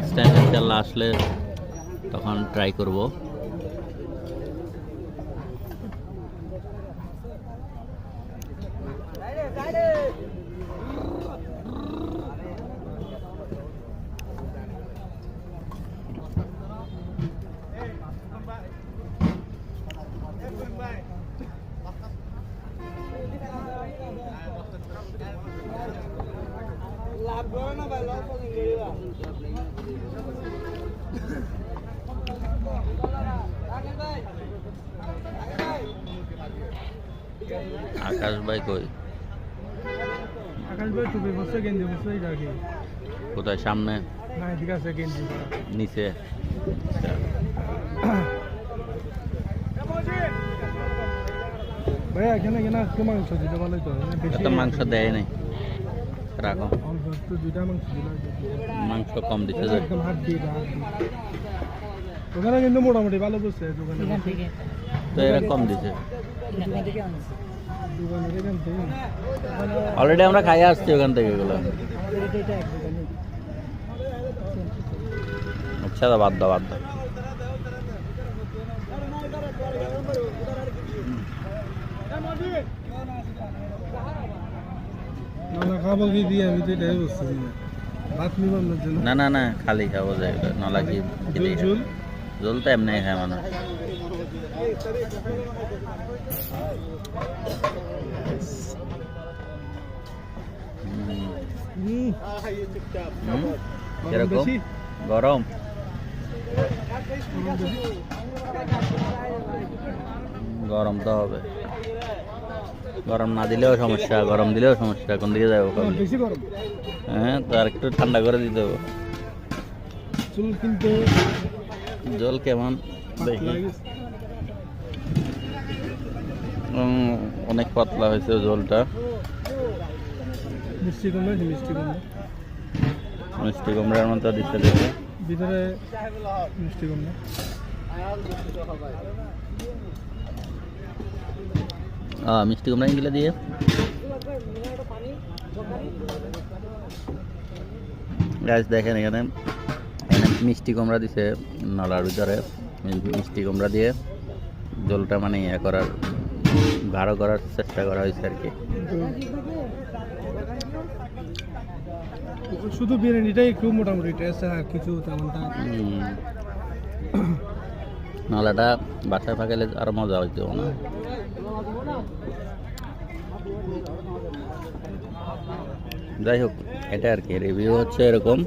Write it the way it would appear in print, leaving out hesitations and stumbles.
Next time ইনশাল্লাহ আসলে তখন ট্রাই করব। আকাশ ভাই কই? আকাশ ভাই টুপি বসে গেঞ্জি বসে যাকে কোথায়? সামনে না এদিকে আছে গেঞ্জি নিচে? ভাই এখানে কেনা একটু মাংস দিতে ভালোই তো এত মাংস দেয় নাই, রাখো। অল্প একটু দুইটা মাংস দিলে মাংস কম দিতে যায়। একদম হাড্ডি ওখানে কিন্তু মোটামুটি ভালো বসছে দোকানে তো এরা কম দিছে। দোকানে অলরেডি আমরা খাইয়ে আসছি ওখান থেকে এগুলো। আচ্ছা বাদ দাও বাদ দাও। না খাবো কি দিয়ে আমি তো এটাই বসছি ভাত নিবাম না জন্য না না না, খালি খাবো যায় নলা কি ঝোল জল তো এমনি খায় মানুষ। এরকম গরম গরম তো হবে, গরম না দিলেও সমস্যা, গরম দিলেও সমস্যা। কোন দিকে যাবো? বেশি গরম। হ্যাঁ, তো আর একটু ঠান্ডা করে দিতে হবে। চুল কিন্তু জল কেমন দেখি। অনেক পাতলা হয়েছে জলটা। মিষ্টি কুমড়া মিষ্টি কুমড়ার মতো দিচ্ছে দেখে ভিতরে মিষ্টি কুমড়া। মিষ্টি কুমড়া এগুলো দিয়ে গাছ দেখেন এখানে মিষ্টি কুমড়া দিছে নলার ভিতরে। মিষ্টি কুমড়া দিয়ে জলটা মানে ইয়ে করার, গাঢ় করার চেষ্টা করা হয়েছে আর কি। শুধু বিরিয়ানিটাই একটু মোটামুটি টেস্ট, আর কিছু তেমনটা। নলাটা বাসায় পাকালে আরো মজা হইতো না। যাই হোক, এটা আর কি রিভিউ হচ্ছে এরকম।